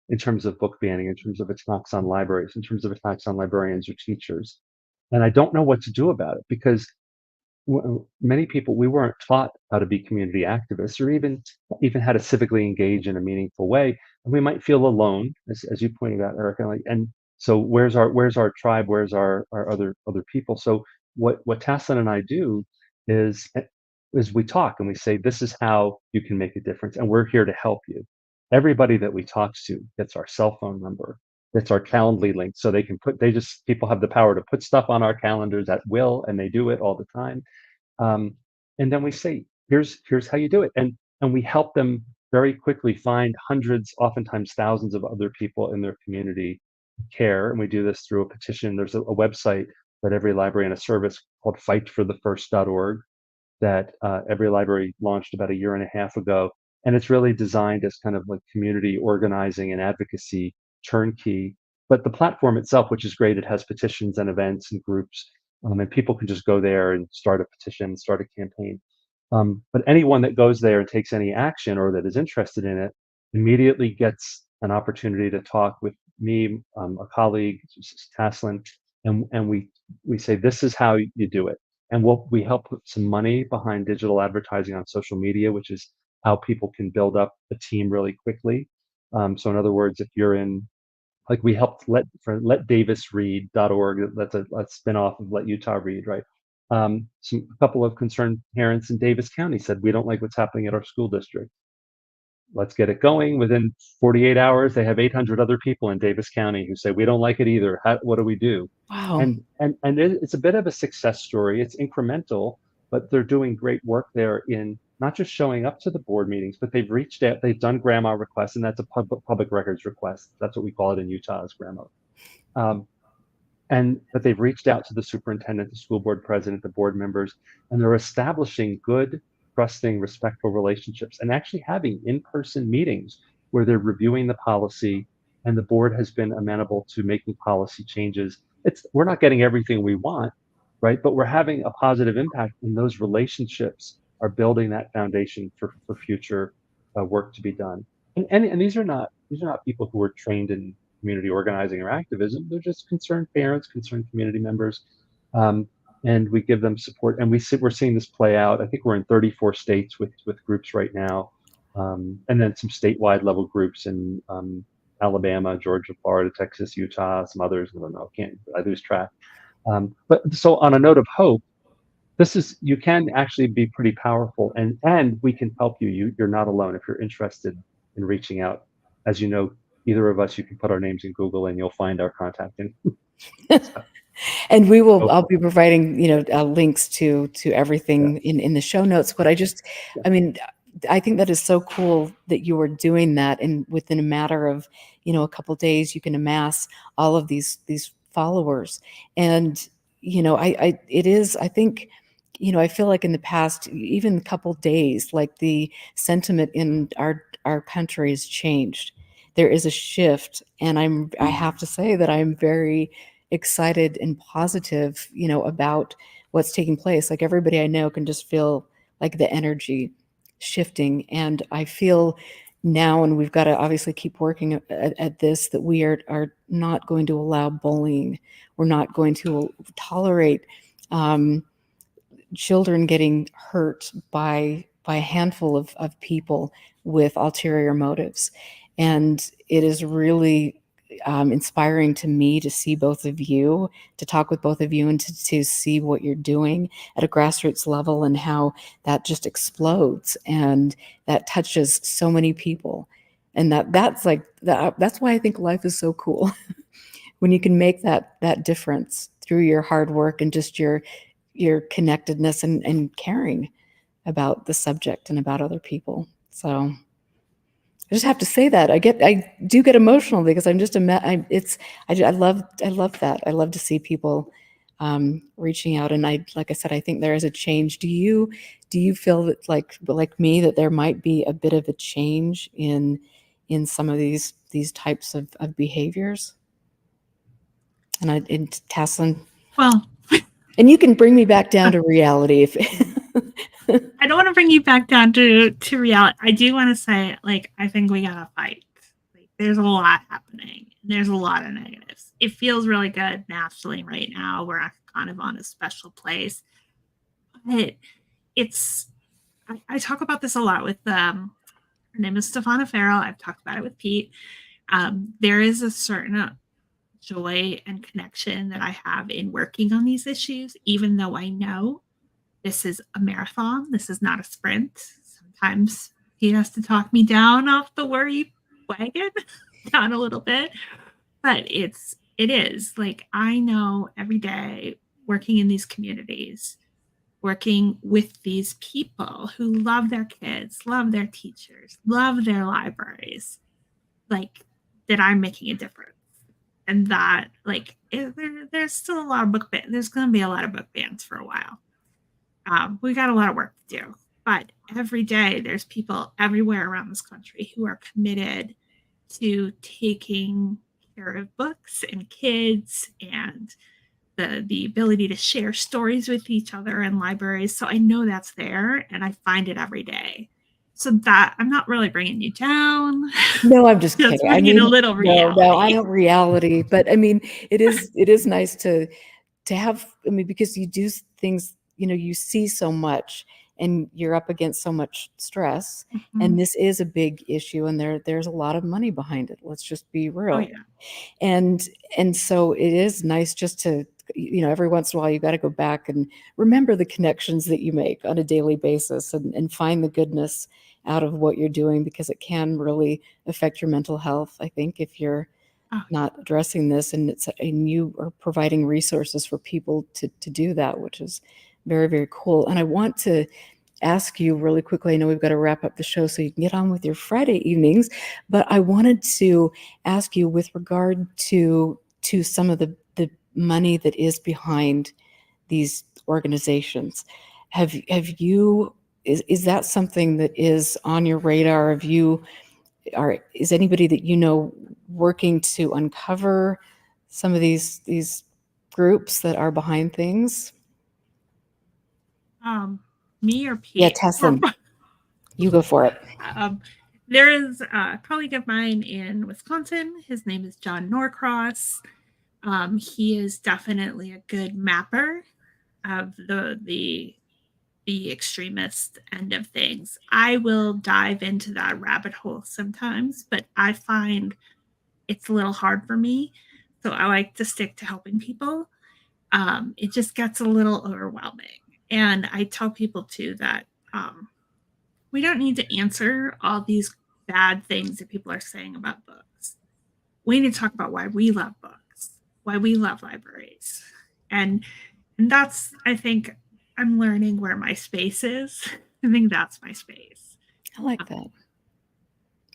in terms of book banning, in terms of attacks on libraries, in terms of attacks on librarians or teachers. And I don't know what to do about it, because many people, we weren't taught how to be community activists, or even how to civically engage in a meaningful way. And we might feel alone, as you pointed out, Erica, and So where's our tribe? Where's our other people? So what Tasslyn and I do is we talk and we say, this is how you can make a difference, and we're here to help you. Everybody that we talk to gets our cell phone number, gets our Calendly link, so they can people have the power to put stuff on our calendars at will, and they do it all the time. Um, and then we say, here's how you do it, and we help them very quickly find hundreds, oftentimes thousands of other people in their community care. And we do this through a petition. There's a website that every library and a service called fightforthefirst.org that every library launched about a year and a half ago. And it's really designed as kind of like community organizing and advocacy turnkey. But the platform itself, which is great, it has petitions and events and groups, and people can just go there and start a petition, start a campaign. But anyone that goes there and takes any action or that is interested in it immediately gets an opportunity to talk with me, a colleague, Tasslyn, and we say, this is how you do it. And we help put some money behind digital advertising on social media, which is how people can build up a team really quickly. So in other words, if you're in, like we helped letdavisread.org, that's a spinoff of Let Utah Read, right? A couple of concerned parents in Davis County said, we don't like what's happening at our school district. Let's get it going. Within 48 hours, they have 800 other people in Davis County who say, we don't like it either. What do we do? Wow. And it's a bit of a success story. It's incremental, but they're doing great work there in not just showing up to the board meetings, but they've reached out, they've done grandma requests, and that's a public records request. That's what we call it in Utah, as grandma. But they've reached out to the superintendent, the school board president, the board members, and they're establishing good, trusting, respectful relationships, and actually having in-person meetings where they're reviewing the policy, and the board has been amenable to making policy changes. We're not getting everything we want, right? But we're having a positive impact, and those relationships are building that foundation for future work to be done. And these are not people who are trained in community organizing or activism. They're just concerned parents, concerned community members, and we give them support. And we're seeing this play out. I think we're in 34 states with groups right now, and then some statewide level groups in Alabama, Georgia, Florida, Texas, Utah, some others. I don't know. I lose track. But so on a note of hope, you can actually be pretty powerful, and we can help you. You're not alone if you're interested in reaching out. As you know, either of us, you can put our names in Google and you'll find our contact. And I'll be providing, links to everything in the show notes. But I mean, I think that is so cool that you are doing that, and within a matter of, a couple of days, you can amass all of these followers. And, I think, I feel like in the past, even a couple of days, like the sentiment in our country has changed. There is a shift, and I have to say that I'm very excited and positive, about what's taking place. Like everybody I know can just feel like the energy shifting. And I feel now, and we've got to obviously keep working at this, that we are not going to allow bullying. We're not going to tolerate children getting hurt by a handful of people with ulterior motives. And it is really inspiring to me to see both of you, to talk with both of you, and to see what you're doing at a grassroots level and how that just explodes and that touches so many people. And that's why I think life is so cool. When you can make that difference through your hard work and just your connectedness and caring about the subject and about other people. So I just have to say that I do get emotional because I'm just I love that. I love to see people reaching out, and like I said, I think there is a change. Do you feel that like me, that there might be a bit of a change in some of these types of behaviors? And Tasslyn, Well, and you can bring me back down to reality if I don't want to bring you back down to reality. I do want to say, I think we gotta fight. There's a lot happening. There's a lot of negatives. It feels really good nationally right now. We're kind of on a special place. But I talk about this a lot with her name is Stefana Farrell. I've talked about it with Pete. There is a certain joy and connection that I have in working on these issues, even though I know this is a marathon. This is not a sprint. Sometimes he has to talk me down off the worry wagon down a little bit, but it is like, I know every day working in these communities, working with these people who love their kids, love their teachers, love their libraries, like, that I'm making a difference. And that, like, there's still a lot of there's going to be a lot of book bans for a while. We got a lot of work to do, but every day there's people everywhere around this country who are committed to taking care of books and kids and the ability to share stories with each other in libraries. So I know that's there, and I find it every day. So that I'm not really bringing you down. No, I'm just kidding. I mean, a little reality. No, I know reality, but I mean, it is nice to have. I mean, because you do things, you see so much, and you're up against so much stress, and this is a big issue, and there's a lot of money behind it. Let's just be real. Oh, yeah. And so it is nice just to, every once in a while you got to go back and remember the connections that you make on a daily basis, and find the goodness out of what you're doing, because it can really affect your mental health, I think, if you're not addressing this, and you are providing resources for people to do that, which is very, very cool. And I want to ask you really quickly, I know we've got to wrap up the show so you can get on with your Friday evenings, but I wanted to ask you, with regard to some of the money that is behind these organizations, is that something that is on your radar? Is anybody that working to uncover some of these groups that are behind things? Me or Pete? Yeah, Tasslyn, you go for it. There is a colleague of mine in Wisconsin. His name is John Norcross. He is definitely a good mapper of the extremist end of things. I will dive into that rabbit hole sometimes, but I find it's a little hard for me. So I like to stick to helping people. It just gets a little overwhelming. And I tell people too that we don't need to answer all these bad things that people are saying about books. We need to talk about why we love books, why we love libraries. And that's, I think, I'm learning where my space is. I think that's my space. I like that.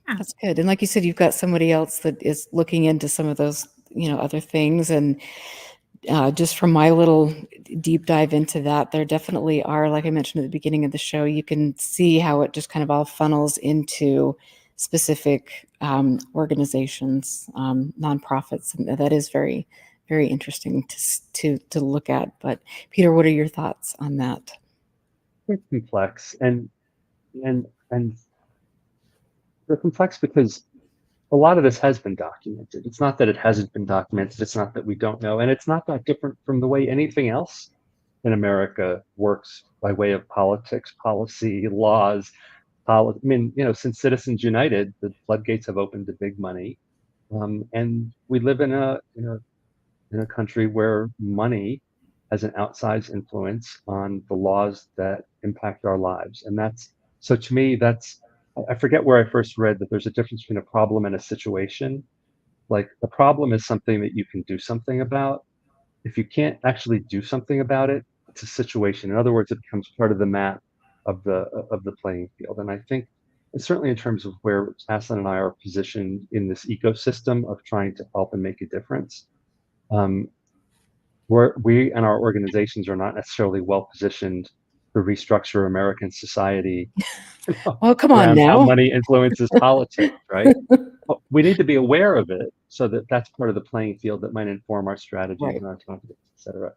Yeah. That's good. And like you said, you've got somebody else that is looking into some of those, other things. And just from my little deep dive into that, there definitely are, like I mentioned at the beginning of the show, you can see how it just kind of all funnels into specific organizations, nonprofits, and that is very, very interesting to look at. But Peter, what are your thoughts on that? It's complex, and they're complex because a lot of this has been documented. It's not that it hasn't been documented. It's not that we don't know. And it's not that different from the way anything else in America works by way of politics, policy, laws. Since Citizens United, the floodgates have opened to big money. And we live in a country where money has an outsized influence on the laws that impact our lives. And to me, I forget where I first read that there's a difference between a problem and a situation. Like, the problem is something that you can do something about. If you can't actually do something about it, it's a situation. In other words, it becomes part of the map of the playing field. And I think, and certainly in terms of where Tasslyn and I are positioned in this ecosystem of trying to help and make a difference, we and our organizations are not necessarily well positioned to restructure American society. Well, come on now. How money influences politics, right? But we need to be aware of it, so that that's part of the playing field that might inform our strategies, right, and our topics, et cetera.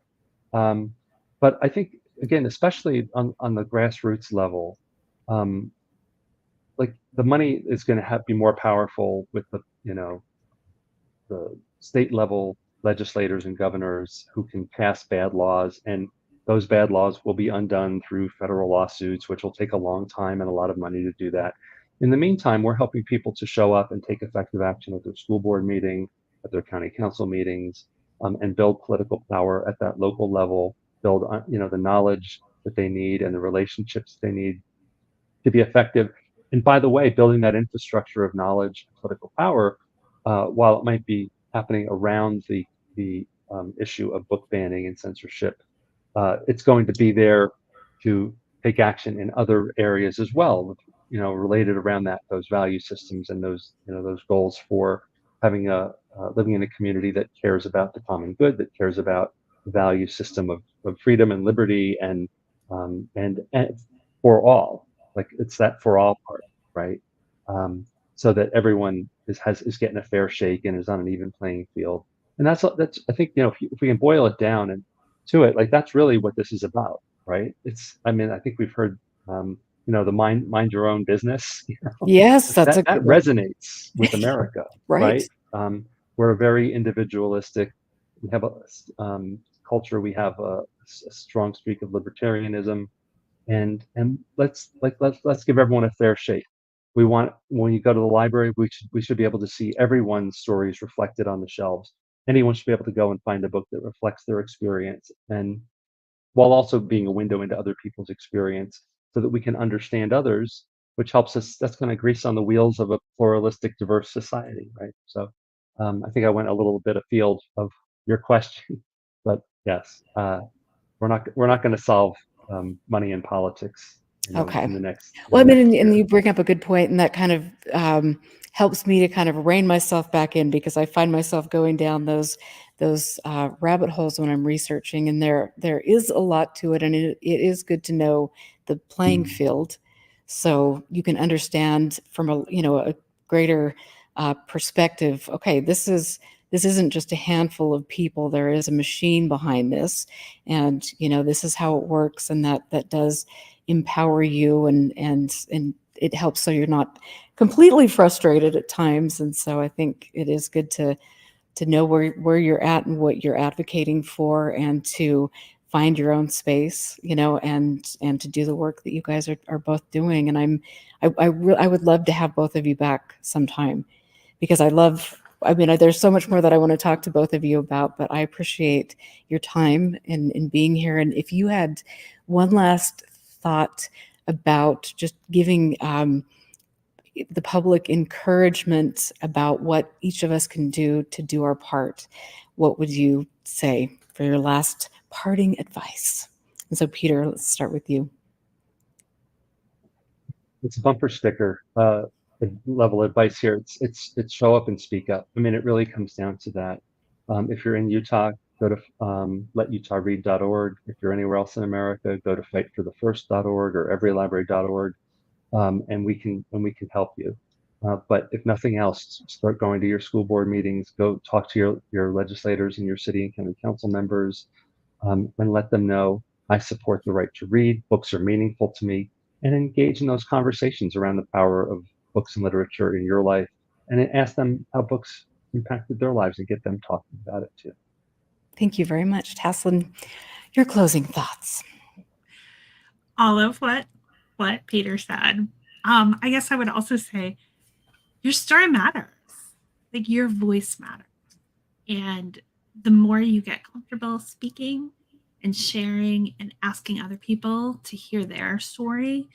But I think, again, especially on the grassroots level, like, the money is going to be more powerful with the state level legislators and governors who can pass bad laws, and those bad laws will be undone through federal lawsuits, which will take a long time and a lot of money to do that. In the meantime, we're helping people to show up and take effective action at their school board meeting, at their county council meetings, and build political power at that local level, build the knowledge that they need and the relationships they need to be effective. And by the way, building that infrastructure of knowledge and political power, while it might be happening around the issue of book banning and censorship, it's going to be there to take action in other areas as well, related around those value systems and those goals for having living in a community that cares about the common good, that cares about the value system of freedom and liberty and for all. Like it's that for all part, right? So that everyone is getting a fair shake and is on an even playing field. And that's I think if we can boil it down and to it, like that's really what this is about, right? I think we've heard the mind your own business. Yes, that's that resonates with America, right? We're a very individualistic. We have a culture. We have a strong streak of libertarianism, and let's give everyone a fair shake. We want, when you go to the library, we should be able to see everyone's stories reflected on the shelves. Anyone should be able to go and find a book that reflects their experience, and while also being a window into other people's experience, so that we can understand others, which helps us. That's going to grease on the wheels of a pluralistic, diverse society, right? So, I think I went a little bit afield of your question, but yes, we're not going to solve money in politics. Okay. In the next. Well, I mean, and you bring up a good point, and that kind of helps me to kind of rein myself back in, because I find myself going down those rabbit holes when I'm researching, and there is a lot to it, and it is good to know the playing field, so you can understand from a greater perspective. Okay, this isn't just a handful of people. There is a machine behind this, and this is how it works, and that does empower you, and it helps so you're not completely frustrated at times. And so I think it is good to know where you're at and what you're advocating for, and to find your own space, and to do the work that you guys are both doing. And I would love to have both of you back sometime, because there's so much more that I want to talk to both of you about, but I appreciate your time in being here. And if you had one last thought about just giving the public encouragement about what each of us can do to do our part, what would you say for your last parting advice? And so, Peter, let's start with you. It's a bumper sticker level advice here. It's show up and speak up. I mean, it really comes down to that. If you're in Utah, go to letutahread.org. If you're anywhere else in America, go to fightforthefirst.org or everylibrary.org, and we can help you. But if nothing else, start going to your school board meetings. Go talk to your legislators and your city and county council members, and let them know I support the right to read. Books are meaningful to me, and engage in those conversations around the power of books and literature in your life, and ask them how books impacted their lives and get them talking about it too. Thank you very much. Tasslyn, your closing thoughts. All of what Peter said. I guess I would also say your story matters. Like, your voice matters. And the more you get comfortable speaking and sharing and asking other people to hear their story,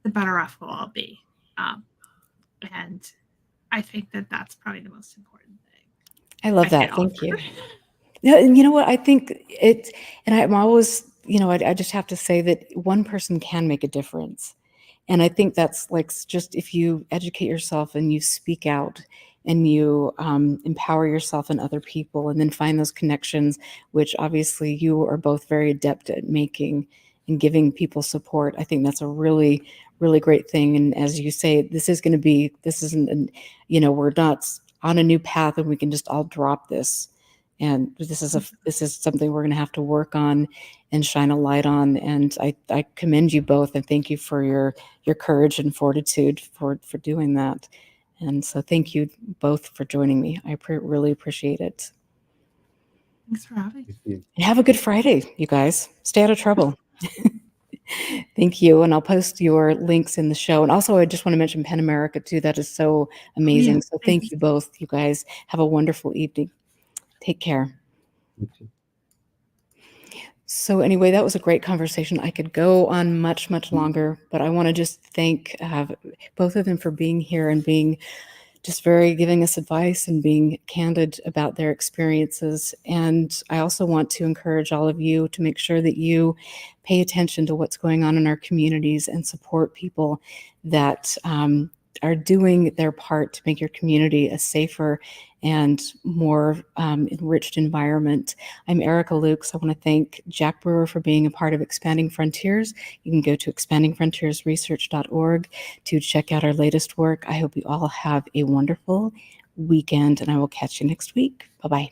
the better off we'll all be. And I think that's probably the most important thing. I love that. Thank you. Yeah, and you know what? I think and I'm always, I just have to say that one person can make a difference. And I think that's like, just if you educate yourself and you speak out and you empower yourself and other people, and then find those connections, which obviously you are both very adept at making and giving people support. I think that's a really, really great thing. And as you say, this isn't, we're not on a new path and we can just all drop this. And this is something we're going to have to work on and shine a light on. And I commend you both, and thank you for your courage and fortitude for doing that. And so thank you both for joining me. I really appreciate it. Thanks for having me. And have a good Friday, you guys. Stay out of trouble. Thank you. And I'll post your links in the show. And also, I just want to mention PEN America too. That is so amazing. So thank thanks. you both. You guys have a wonderful evening. Take care. You too. So anyway, that was a great conversation. I could go on much, much longer, but I want to just thank both of them for being here and being just giving us advice and being candid about their experiences. And I also want to encourage all of you to make sure that you pay attention to what's going on in our communities and support people that are doing their part to make your community a safer and more enriched environment. I'm Erica Lukes. I want to thank Jack Brewer for being a part of Expanding Frontiers. You can go to expandingfrontiersresearch.org to check out our latest work. I hope you all have a wonderful weekend, and I will catch you next week. Bye-bye.